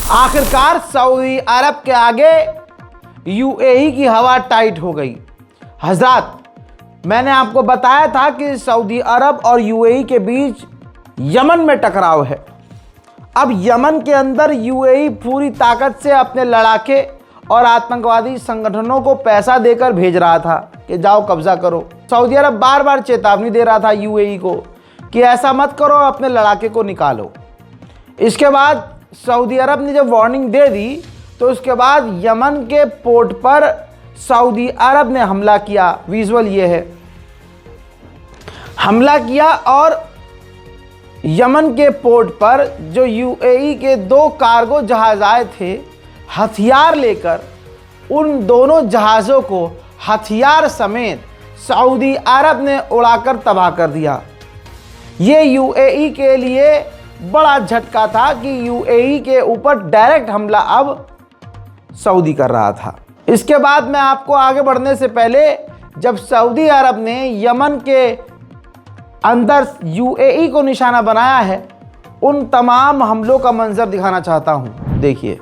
आखिरकार सऊदी अरब के आगे यूएई की हवा टाइट हो गई। हजरात, मैंने आपको बताया था कि सऊदी अरब और यूएई के बीच यमन में टकराव है। अब यमन के अंदर यूएई पूरी ताकत से अपने लड़ाके और आतंकवादी संगठनों को पैसा देकर भेज रहा था कि जाओ कब्जा करो। सऊदी अरब बार बार चेतावनी दे रहा था यूएई को कि ऐसा मत करो और अपने लड़ाके को निकालो। इसके बाद सऊदी अरब ने जब वार्निंग दे दी तो उसके बाद यमन के पोर्ट पर सऊदी अरब ने हमला किया। विजुअल ये है, हमला किया और यमन के पोर्ट पर जो यूएई के 2 कार्गो जहाज आए थे हथियार लेकर, उन दोनों जहाज़ों को हथियार समेत सऊदी अरब ने उड़ाकर तबाह कर दिया। ये यूएई के लिए बड़ा झटका था कि यूएई के ऊपर डायरेक्ट हमला अब सऊदी कर रहा था। इसके बाद मैं आपको आगे बढ़ने से पहले, जब सऊदी अरब ने यमन के अंदर यूएई को निशाना बनाया है, उन तमाम हमलों का मंजर दिखाना चाहता हूं। देखिए,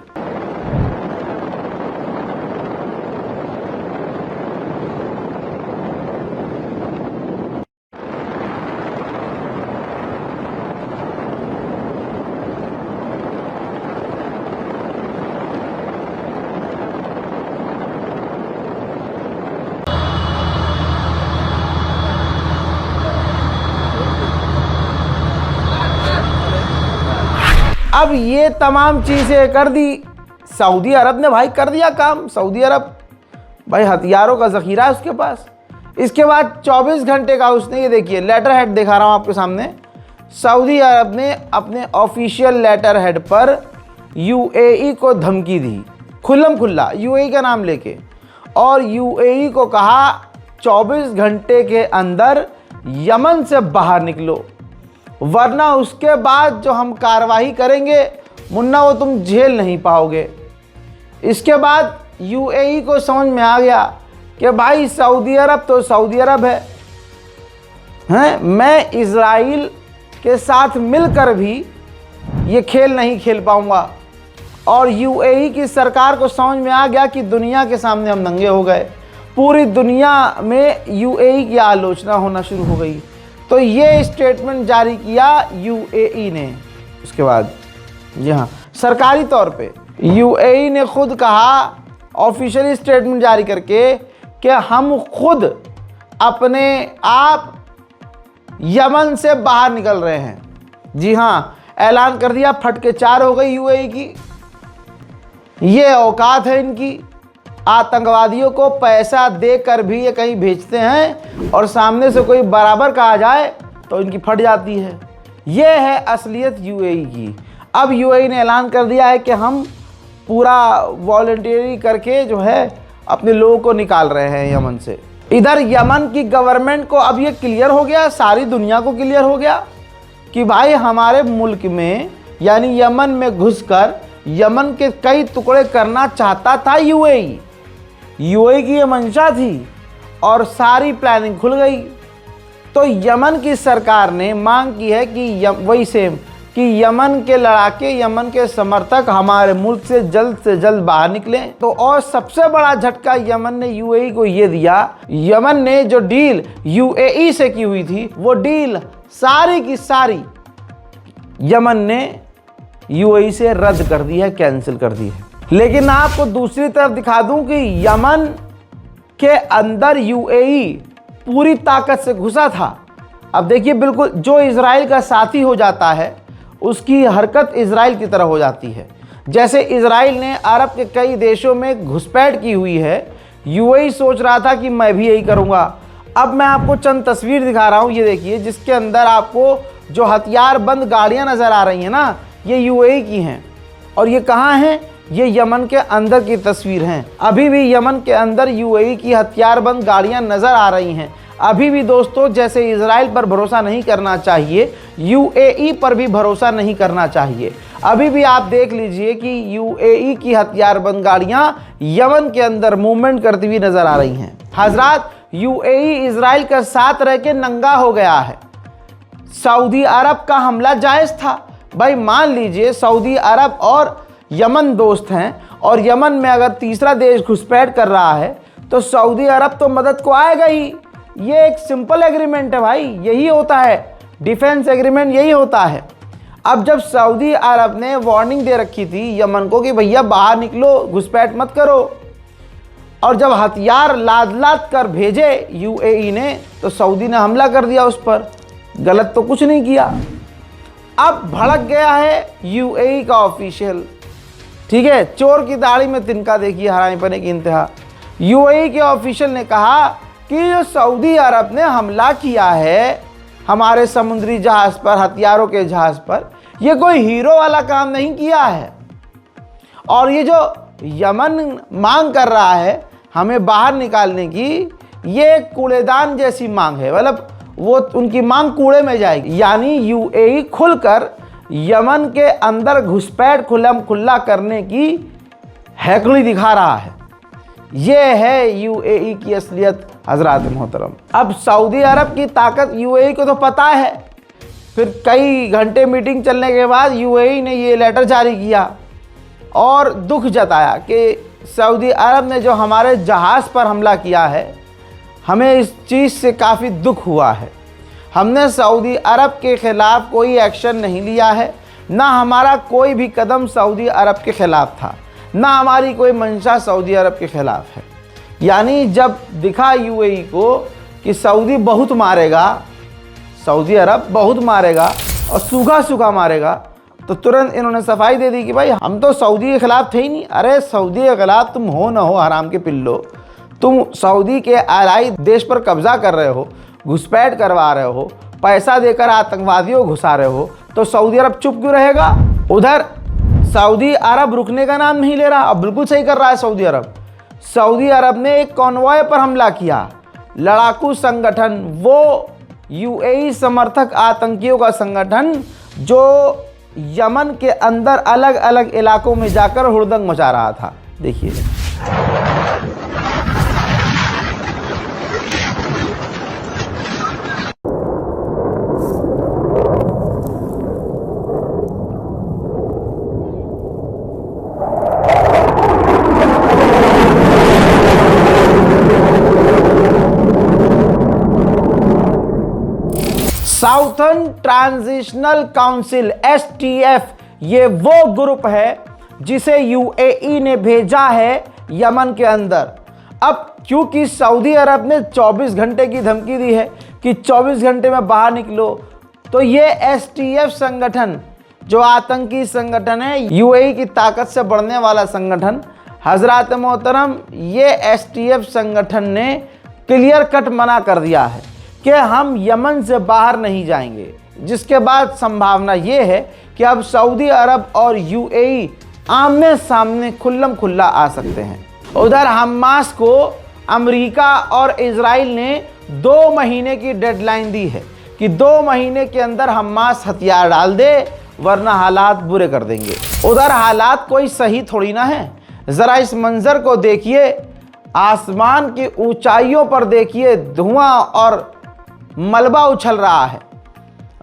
अब ये तमाम चीज़ें कर दी सऊदी अरब ने। भाई कर दिया काम सऊदी अरब, भाई हथियारों का ज़ख़ीरा है उसके पास। इसके बाद 24 घंटे का उसने, ये देखिए लेटर हेड दिखा रहा हूँ आपके सामने, सऊदी अरब ने अपने ऑफिशियल लेटर हेड पर यूएई को धमकी दी, खुल्लम खुल्ला यूएई का नाम लेके, और यूएई को कहा 24 घंटे के अंदर यमन से बाहर निकलो, वरना उसके बाद जो हम कार्रवाई करेंगे मुन्ना वो तुम झेल नहीं पाओगे। इसके बाद यूएई को समझ में आ गया कि भाई सऊदी अरब तो सऊदी अरब है, मैं इजराइल के साथ मिलकर भी ये खेल नहीं खेल पाऊंगा। और यूएई की सरकार को समझ में आ गया कि दुनिया के सामने हम नंगे हो गए, पूरी दुनिया में यूएई की आलोचना होना शुरू हो गई। तो ये स्टेटमेंट जारी किया यूएई ने। उसके बाद जी हाँ, सरकारी तौर पे यूएई ने खुद कहा, ऑफिशियली स्टेटमेंट जारी करके, कि हम खुद अपने आप यमन से बाहर निकल रहे हैं। जी हाँ, ऐलान कर दिया, फटके 4 हो गई यूएई की। ये औकात है इनकी, आतंकवादियों को पैसा देकर भी ये कहीं भेजते हैं और सामने से कोई बराबर कहा जाए तो इनकी फट जाती है। ये है असलियत यूएई की। अब यूएई ने ऐलान कर दिया है कि हम पूरा वॉलंटियरी करके जो है अपने लोगों को निकाल रहे हैं यमन से। इधर यमन की गवर्नमेंट को अब ये क्लियर हो गया, सारी दुनिया को क्लियर हो गया कि भाई हमारे मुल्क में यानी यमन में घुसकर यमन के कई टुकड़े करना चाहता था यूएई। यूएई की ये मंशा थी और सारी प्लानिंग खुल गई। तो यमन की सरकार ने मांग की है कि वही सेम कि यमन के लड़ाके, यमन के समर्थक हमारे मुल्क से जल्द बाहर निकलें। तो और सबसे बड़ा झटका यमन ने यूएई को ये दिया, यमन ने जो डील यूएई से की हुई थी वो डील सारी की सारी यमन ने यूएई से रद्द कर दी है, कैंसिल कर दी है। लेकिन आपको दूसरी तरफ दिखा दूं कि यमन के अंदर यूएई पूरी ताकत से घुसा था। अब देखिए, बिल्कुल जो इजराइल का साथी हो जाता है उसकी हरकत इजराइल की तरह हो जाती है। जैसे इजराइल ने अरब के कई देशों में घुसपैठ की हुई है, यूएई सोच रहा था कि मैं भी यही करूंगा। अब मैं आपको चंद तस्वीर दिखा रहा हूं, ये देखिए, जिसके अंदर आपको जो हथियार बंद गाड़ियां नजर आ रही हैं ना, ये यूएई की हैं। और ये कहाँ हैं? ये यमन के अंदर की तस्वीर हैं। अभी भी यमन के अंदर यूएई की हथियारबंद गाड़ियां नजर आ रही हैं। अभी भी दोस्तों, जैसे इजराइल पर भरोसा नहीं करना चाहिए, यूएई पर भी भरोसा नहीं करना चाहिए। अभी भी आप देख लीजिए कि यूएई की हथियारबंद गाड़ियां यमन के अंदर मूवमेंट करती हुई नजर आ रही हैं। हजरात, यूएई इजराइल का साथ रह के नंगा हो गया है। सऊदी अरब का हमला जायज़ था। भाई मान लीजिए सऊदी अरब और यमन दोस्त हैं और यमन में अगर तीसरा देश घुसपैठ कर रहा है तो सऊदी अरब तो मदद को आएगा ही। ये एक सिंपल एग्रीमेंट है भाई, यही होता है डिफेंस एग्रीमेंट, यही होता है। अब जब सऊदी अरब ने वार्निंग दे रखी थी यमन को कि भैया बाहर निकलो, घुसपैठ मत करो, और जब हथियार लाद लाद कर भेजे यूएई ने तो सऊदी ने हमला कर दिया उस पर। गलत तो कुछ नहीं किया। अब भड़क गया है यूएई का ऑफिशियल, ठीक है, चोर की दाढ़ी में तिनका, देखिए हरामीपने की इंतहा। यूएई के ऑफिशियल ने कहा कि जो सऊदी अरब ने हमला किया है हमारे समुद्री जहाज पर, हथियारों के जहाज पर, ये कोई हीरो वाला काम नहीं किया है। और ये जो यमन मांग कर रहा है हमें बाहर निकालने की, ये कूड़ेदान जैसी मांग है, मतलब वो उनकी मांग कूड़े में जाएगी। यानी यूएई खुलकर यमन के अंदर घुसपैठ खुल्लम खुल्ला करने की हैकड़ी दिखा रहा है। ये है यूएई की असलियत हजरात मोहतरम। अब सऊदी अरब की ताकत यूएई को तो पता है। फिर कई घंटे मीटिंग चलने के बाद यूएई ने ये लेटर जारी किया और दुख जताया कि सऊदी अरब ने जो हमारे जहाज़ पर हमला किया है, हमें इस चीज़ से काफ़ी दुख हुआ है। हमने सऊदी अरब के ख़िलाफ़ कोई एक्शन नहीं लिया है, ना हमारा कोई भी कदम सऊदी अरब के ख़िलाफ़ था, ना हमारी कोई मंशा सऊदी अरब के ख़िलाफ़ है। यानी जब दिखा यूएई को कि सऊदी बहुत मारेगा, सऊदी अरब बहुत मारेगा और सूखा सूखा मारेगा, तो तुरंत इन्होंने सफाई दे दी कि भाई हम तो सऊदी के ख़िलाफ़ थे ही नहीं। अरे सऊदी के ख़िलाफ़ तुम हो ना हो हराम के पिल्लो, तुम सऊदी के आलाई देश पर कब्ज़ा कर रहे हो, घुसपैठ करवा रहे हो, पैसा देकर आतंकवादियों को घुसा रहे हो, तो सऊदी अरब चुप क्यों रहेगा? उधर सऊदी अरब रुकने का नाम नहीं ले रहा। अब बिल्कुल सही कर रहा है सऊदी अरब। सऊदी अरब ने एक कॉन्वॉय पर हमला किया, लड़ाकू संगठन, वो यूएई समर्थक आतंकियों का संगठन जो यमन के अंदर अलग अलग इलाकों में जाकर हुड़दंग मचा रहा था। देखिए साउथर्न ट्रांजिशनल काउंसिल STF, ये वो ग्रुप है जिसे यूएई ने भेजा है यमन के अंदर। अब क्योंकि सऊदी अरब ने 24 घंटे की धमकी दी है कि 24 घंटे में बाहर निकलो, तो ये STF संगठन जो आतंकी संगठन है, यूएई की ताकत से बढ़ने वाला संगठन, हजरात मोहतरम, ये STF संगठन ने क्लियर कट मना कर दिया है कि हम यमन से बाहर नहीं जाएंगे। जिसके बाद संभावना ये है कि अब सऊदी अरब और यूएई आमने सामने खुल्लम खुल्ला आ सकते हैं। उधर हमास को अमेरिका और इजराइल ने 2 महीने की डेडलाइन दी है कि 2 महीने के अंदर हमास हथियार डाल दे, वरना हालात बुरे कर देंगे। उधर हालात कोई सही थोड़ी ना है। ज़रा इस मंजर को देखिए, आसमान की ऊंचाइयों पर देखिए धुआं और मलबा उछल रहा है।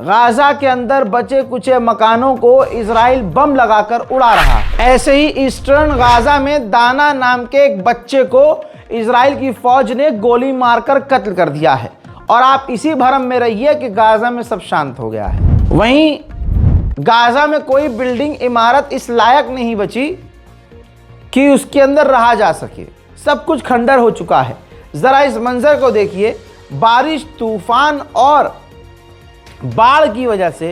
गाजा के अंदर बचे कुचे मकानों को इजराइल बम लगाकर उड़ा रहा है। ऐसे ही ईस्टर्न गाजा में दाना नाम के एक बच्चे को इजराइल की फौज ने गोली मारकर कत्ल कर दिया है। और आप इसी भरम में रहिए कि गाजा में सब शांत हो गया है। वहीं गाजा में कोई बिल्डिंग इमारत इस लायक नहीं बची कि उसके अंदर रहा जा सके, सब कुछ खंडर हो चुका है। ज़रा इस मंजर को देखिए, बारिश, तूफान और बाढ़ की वजह से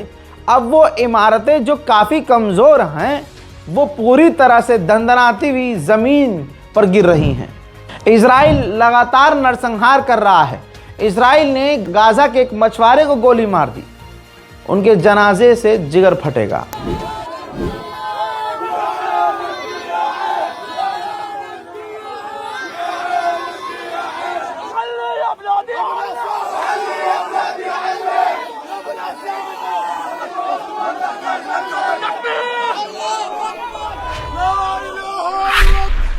अब वो इमारतें जो काफ़ी कमज़ोर हैं वो पूरी तरह से दंदनाती हुई ज़मीन पर गिर रही हैं। इजराइल लगातार नरसंहार कर रहा है। इजराइल ने गाज़ा के एक मछुआरे को गोली मार दी, उनके जनाजे से जिगर फटेगा।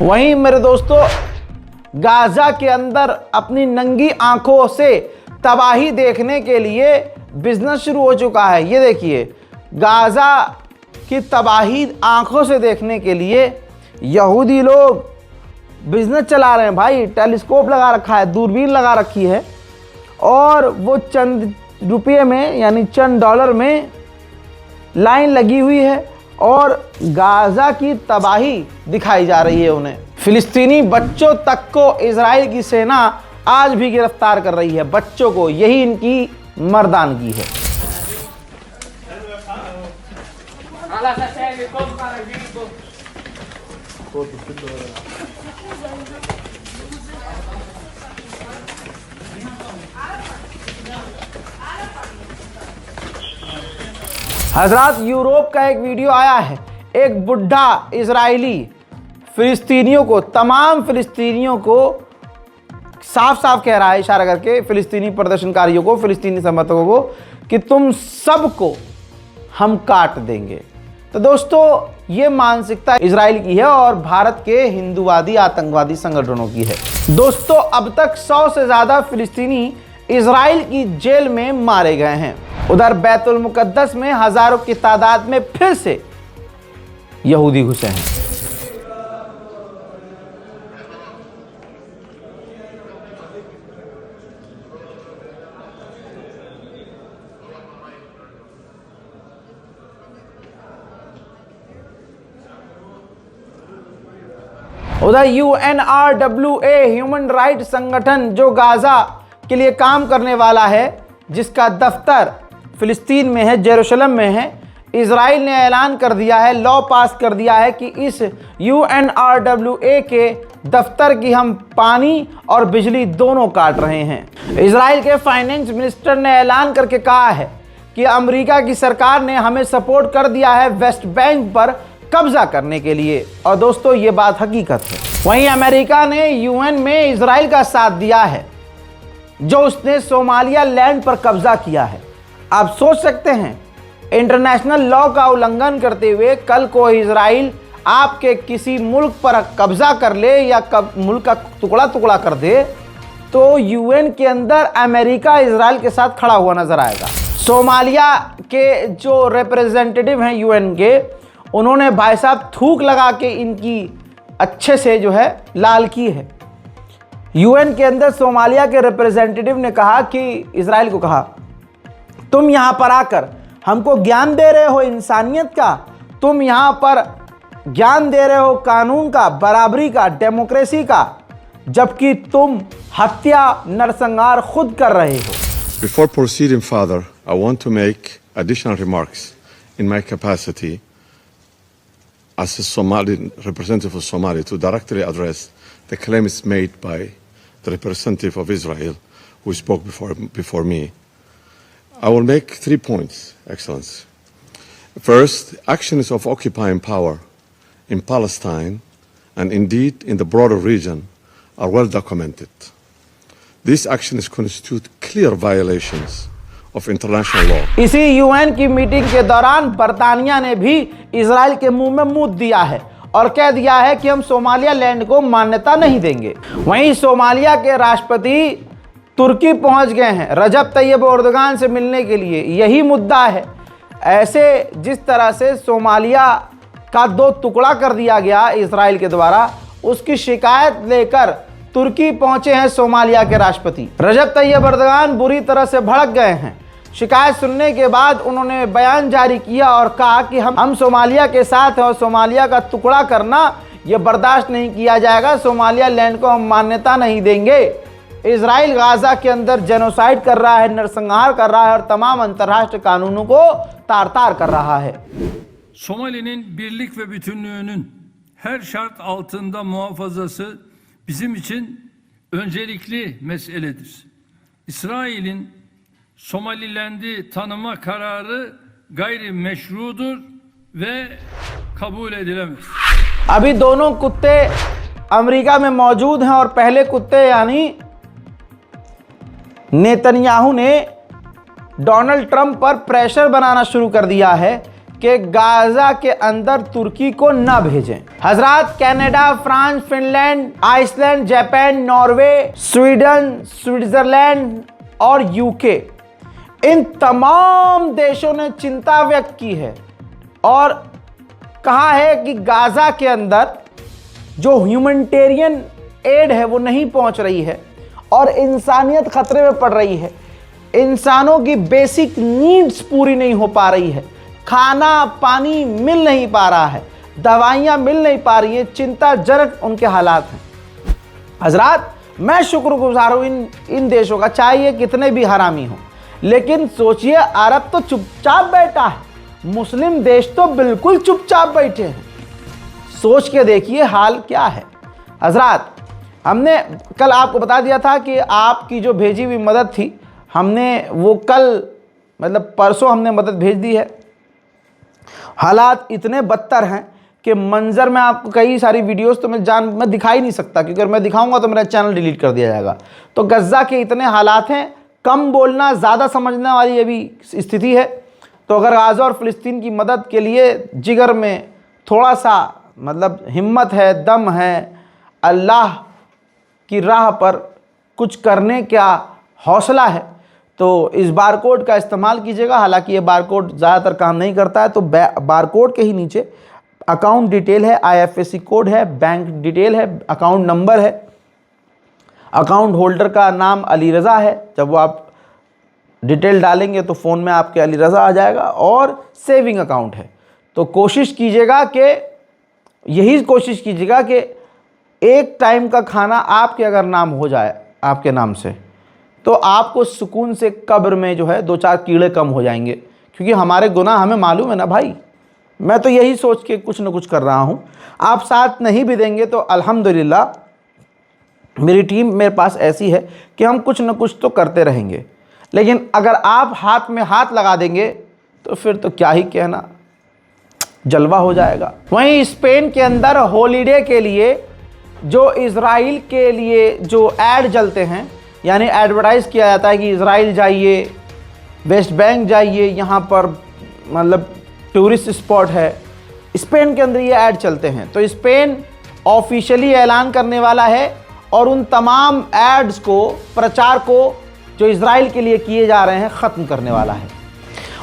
वहीं मेरे दोस्तों, गाजा के अंदर अपनी नंगी आंखों से तबाही देखने के लिए बिजनेस शुरू हो चुका है। ये देखिए, गाजा की तबाही आंखों से देखने के लिए यहूदी लोग बिजनेस चला रहे हैं भाई। टेलीस्कोप लगा रखा है, दूरबीन लगा रखी है, और वो चंद रुपये में यानी चंद डॉलर में लाइन लगी हुई है और गाजा की तबाही दिखाई जा रही है उन्हें। फिलिस्तीनी बच्चों तक को इजराइल की सेना आज भी गिरफ्तार कर रही है, बच्चों को। यही इनकी मर्दानगी है। हजरात, यूरोप का एक वीडियो आया है, एक बुढ़ा इजरायली फिलिस्तीनियों को, तमाम फिलिस्तीनियों को साफ साफ कह रहा है, इशारा करके फिलिस्तीनी प्रदर्शनकारियों को, फिलिस्तीनी समर्थकों को, कि तुम सबको हम काट देंगे। तो दोस्तों, ये मानसिकता इजराइल की है और भारत के हिंदूवादी आतंकवादी संगठनों की है। दोस्तों, अब तक 100 से ज़्यादा फिलिस्तीनी इजराइल की जेल में मारे गए हैं। उधर बैतुल मुकद्दस में हजारों की तादाद में फिर से यहूदी घुसे हैं। उधर UNRWA ह्यूमन राइट संगठन जो गाजा के लिए काम करने वाला है, जिसका दफ्तर फिलिस्तीन में है, जेरूशलम में है, इजराइल ने ऐलान कर दिया है, लॉ पास कर दिया है कि इस UNRWA के दफ्तर की हम पानी और बिजली दोनों काट रहे हैं। इजराइल के फाइनेंस मिनिस्टर ने ऐलान करके कहा है कि अमेरिका की सरकार ने हमें सपोर्ट कर दिया है वेस्ट बैंक पर कब्जा करने के लिए। और दोस्तों, ये बात हकीकत है। वहीं अमेरिका ने UN में इजराइल का साथ दिया है, जो उसने सोमालिया लैंड पर कब्जा किया है। आप सोच सकते हैं, इंटरनेशनल लॉ का उल्लंघन करते हुए कल को इजराइल आपके किसी मुल्क पर कब्जा कर ले या मुल्क का टुकड़ा टुकड़ा कर दे, तो UN के अंदर अमेरिका इजराइल के साथ खड़ा हुआ नजर आएगा। सोमालिया के जो रिप्रेजेंटेटिव हैं UN के, उन्होंने भाई साहब थूक लगा के इनकी अच्छे से जो है लाल की है। UN के अंदर सोमालिया के रिप्रेजेंटेटिव ने कहा कि इजराइल को कहा, तुम यहाँ पर आकर हमको ज्ञान दे रहे हो इंसानियत का, तुम यहाँ पर ज्ञान दे रहे हो कानून का, बराबरी का, डेमोक्रेसी का, जबकि तुम हत्या नरसंहार खुद कर रहे हो। Before proceeding further, I want to make additional remarks in my capacity as a Somali representative of Somalia to directly address the claims made by the representative of Israel who spoke before me. I will make 3 points, Excellency. First, actions of occupying power in Palestine and indeed in the broader region are well documented. These actions constitute clear violations of international law. इसी UN की meeting के दौरान बर्तानिया ने भी Israel के मुंह में मुंह दिया है और कह दिया है कि हम सोमालिया लैंड को मान्यता नहीं देंगे। वहीं सोमालिया के राष्ट्रपति तुर्की पहुंच गए हैं रजब तैयब एर्दोगान से मिलने के लिए। यही मुद्दा है। ऐसे जिस तरह से सोमालिया का 2 टुकड़ा कर दिया गया इजराइल के द्वारा, उसकी शिकायत लेकर तुर्की पहुंचे हैं सोमालिया के राष्ट्रपति। रजब तैयब एर्दोगान बुरी तरह से भड़क गए हैं। शिकायत सुनने के बाद उन्होंने बयान जारी किया और कहा कि हम सोमालिया के साथ हैं और सोमालिया का टुकड़ा करना यह बर्दाश्त नहीं किया जाएगा। सोमालिया लैंड को हम मान्यता नहीं देंगे। इजराइल गाजा के अंदर जेनोसाइड कर रहा है, नरसंहार कर रहा है और तमाम अंतर्राष्ट्रीय कानूनों को तार-तार कर रहा है। Somali'nin birlik ve bütünlüğünün her şart altında muhafazası bizim için öncelikli meseledir. İsrail'in Somaliland'i tanıma kararı gayri meşrudur ve kabul edilemez. अभी दोनों कुत्ते अमेरिका में मौजूद हैं और पहले कुत्ते यानी नेतन्याहू ने डोनाल्ड ट्रंप पर प्रेशर बनाना शुरू कर दिया है कि गाजा के अंदर तुर्की को न भेजें। हजरात, Canada, France, Finland, Iceland, Japan, Norway, Sweden, Switzerland और यूके, इन तमाम देशों ने चिंता व्यक्त की है और कहा है कि गाजा के अंदर जो ह्यूमैनिटेरियन एड है वो नहीं पहुंच रही है और इंसानियत खतरे में पड़ रही है। इंसानों की बेसिक नीड्स पूरी नहीं हो पा रही है, खाना पानी मिल नहीं पा रहा है, दवाइयाँ मिल नहीं पा रही हैं, चिंताजनक उनके हालात हैं। हजरात, मैं शुक्रगुजार हूँ इन देशों का, चाहे ये कितने भी हरामी हों, लेकिन सोचिए अरब तो चुपचाप बैठा है, मुस्लिम देश तो बिल्कुल चुपचाप बैठे हैं। सोच के देखिए हाल क्या है। हजरात, हमने कल आपको बता दिया था कि आपकी जो भेजी हुई मदद थी, हमने वो कल मतलब परसों हमने मदद भेज दी है। हालात इतने बदतर हैं कि मंजर में आपको कई सारी वीडियोस तो मैं दिखा ही नहीं सकता, क्योंकि अगर मैं दिखाऊंगा तो मेरा चैनल डिलीट कर दिया जाएगा। तो गज़ा के इतने हालात हैं, कम बोलना ज़्यादा समझने वाली ये भी स्थिति है। तो अगर गाज़ा और फ़िलिस्तीन की मदद के लिए जिगर में थोड़ा सा मतलब हिम्मत है, दम है, अल्लाह की राह पर कुछ करने का हौसला है, तो इस बारकोड का इस्तेमाल कीजिएगा। हालांकि ये बारकोड ज़्यादातर काम नहीं करता है, तो बारकोड के ही नीचे अकाउंट डिटेल है, IFSC कोड है, बैंक डिटेल है, अकाउंट नंबर है, अकाउंट होल्डर का नाम अली रज़ा है। जब वो आप डिटेल डालेंगे तो फ़ोन में आपके अली रज़ा आ जाएगा, और सेविंग अकाउंट है। तो कोशिश कीजिएगा कि एक टाइम का खाना आपके अगर नाम हो जाए आपके नाम से, तो आपको सुकून से कब्र में जो है 2-4 कीड़े कम हो जाएंगे, क्योंकि हमारे गुनाह हमें मालूम है ना भाई। मैं तो यही सोच के कुछ न कुछ कर रहा हूँ। आप साथ नहीं भी देंगे तो अल्हम्दुलिल्लाह मेरी टीम मेरे पास ऐसी है कि हम कुछ न कुछ तो करते रहेंगे। लेकिन अगर आप हाथ में हाथ लगा देंगे तो फिर तो क्या ही कहना, जलवा हो जाएगा। वहीं स्पेन के अंदर हॉलीडे के लिए जो इज़राइल के लिए जो ऐड चलते हैं, यानी एडवर्टाइज़ किया जाता है कि इज़राइल जाइए, वेस्ट बैंक जाइए, यहाँ पर मतलब टूरिस्ट स्पॉट है, स्पेन के अंदर ये ऐड चलते हैं। तो स्पेन ऑफिशियली ऐलान करने वाला है और उन तमाम एड्स को, प्रचार को जो इज़राइल के लिए किए जा रहे हैं, ख़त्म करने वाला है।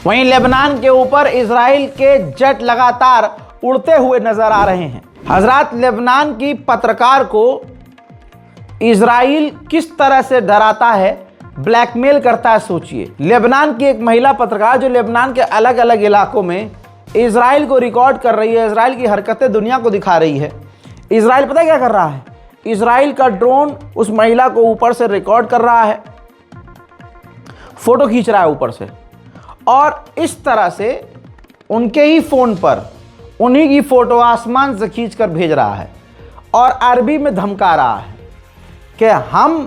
वहीं लेबनान के ऊपर इज़राइल के जेट लगातार उड़ते हुए नज़र आ रहे हैं। हजरात, लेबनान की पत्रकार को इज़राइल किस तरह से डराता है, ब्लैकमेल करता है, सोचिए। लेबनान की एक महिला पत्रकार जो लेबनान के अलग अलग इलाकों में इज़राइल को रिकॉर्ड कर रही है, इज़राइल की हरकतें दुनिया को दिखा रही है। इज़राइल पता क्या कर रहा है? इज़राइल का ड्रोन उस महिला को ऊपर से रिकॉर्ड कर रहा है, फोटो खींच रहा है ऊपर से, और इस तरह से उनके ही फ़ोन पर उन्हीं की फ़ोटो आसमान से खींच कर भेज रहा है और अरबी में धमका रहा है कि हम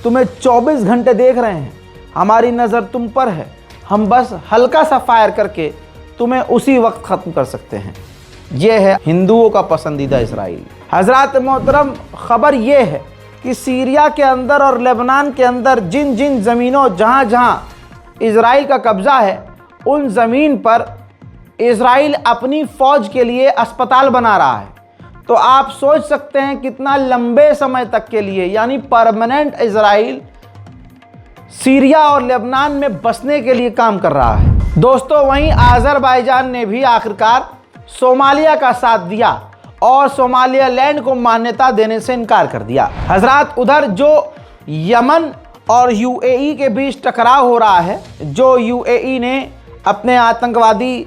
तुम्हें 24 घंटे देख रहे हैं, हमारी नज़र तुम पर है, हम बस हल्का सा फायर करके तुम्हें उसी वक्त ख़त्म कर सकते हैं। यह है हिंदुओं का पसंदीदा इज़राइल। हज़रात मोहतरम, ख़बर यह है कि सीरिया के अंदर और लेबनान के अंदर जिन जिन ज़मीनों जहाँ जहाँ इज़राइल का कब्ज़ा है, उन ज़मीन पर इज़राइल अपनी फ़ौज के लिए अस्पताल बना रहा है। तो आप सोच सकते हैं कितना लंबे समय तक के लिए, यानी परमानेंट इज़राइल सीरिया और लेबनान में बसने के लिए काम कर रहा है। दोस्तों, वहीं अज़रबैजान ने भी आखिरकार सोमालिया का साथ दिया और सोमालियालैंड को मान्यता देने से इनकार कर दिया। हजरात, उधर जो यमन और यूएई के बीच टकराव हो रहा है, जो यूएई ने अपने आतंकवादी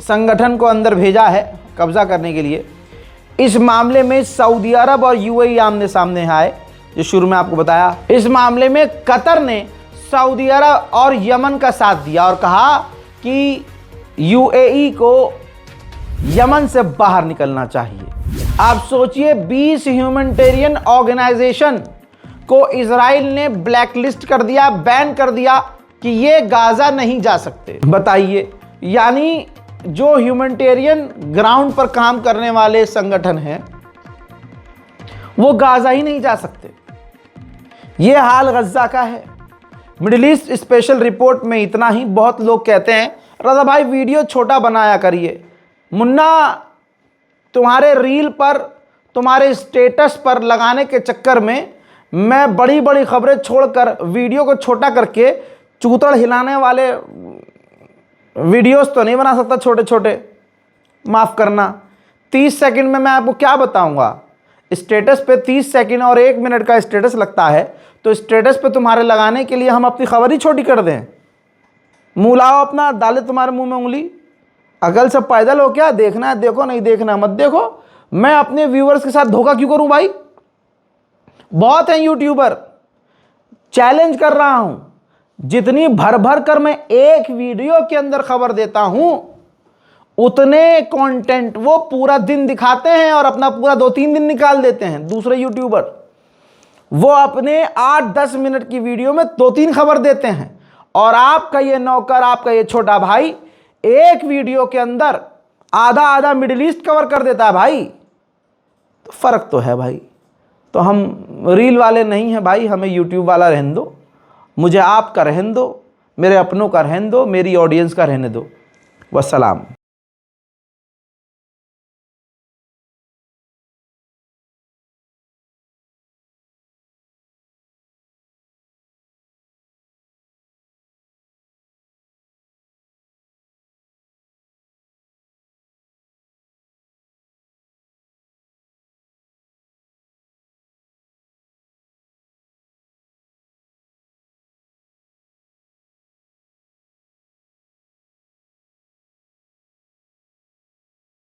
संगठन को अंदर भेजा है कब्जा करने के लिए, इस मामले में सऊदी अरब और यूएई आमने सामने आए, जो शुरू में आपको बताया। इस मामले में कतर ने सऊदी अरब और यमन का साथ दिया और कहा कि यूएई को यमन से बाहर निकलना चाहिए। आप सोचिए, 20 ह्यूमैनिटेरियन ऑर्गेनाइजेशन को इजराइल ने ब्लैकलिस्ट कर दिया, बैन कर दिया कि ये गाजा नहीं जा सकते। बताइए, यानी जो ह्यूमैनिटेरियन ग्राउंड पर काम करने वाले संगठन हैं वो गाजा ही नहीं जा सकते। ये हाल गज़ा का है। मिडिल ईस्ट स्पेशल रिपोर्ट में इतना ही। बहुत लोग कहते हैं, रज़ा भाई वीडियो छोटा बनाया करिए, मुन्ना तुम्हारे रील पर, तुम्हारे स्टेटस पर लगाने के चक्कर में मैं बड़ी बड़ी खबरें छोड़कर वीडियो को छोटा करके चूतड़ हिलाने वाले वीडियोस तो नहीं बना सकता छोटे छोटे। माफ़ करना, 30 सेकंड में मैं आपको क्या बताऊंगा। स्टेटस पे 30 सेकंड और 1 मिनट का स्टेटस लगता है, तो स्टेटस पे तुम्हारे लगाने के लिए हम अपनी खबर ही छोटी कर दें? मुंह लाओ अपना, डाले तुम्हारे मुंह में उंगली। अकल से पैदल हो क्या? देखना है देखो, नहीं देखना मत देखो। मैं अपने व्यूअर्स के साथ धोखा क्यों करूं भाई? बहुत हैं यूट्यूबर, चैलेंज कर रहा हूं, जितनी भर भर कर मैं एक वीडियो के अंदर खबर देता हूं, उतने कंटेंट वो पूरा दिन दिखाते हैं और अपना पूरा 2-3 दिन निकाल देते हैं। दूसरे यूट्यूबर वो अपने 8-10 मिनट की वीडियो में 2-3 खबर देते हैं, और आपका ये नौकर, आपका ये छोटा भाई एक वीडियो के अंदर आधा आधा मिडिल ईस्ट कवर कर देता है भाई। तो फर्क तो है भाई। तो हम रील वाले नहीं हैं भाई, हमें यूट्यूब वाला रहने दो, मुझे आपका रहने दो, मेरे अपनों का रहने दो, मेरी ऑडियंस का रहने दो। वस्सलाम।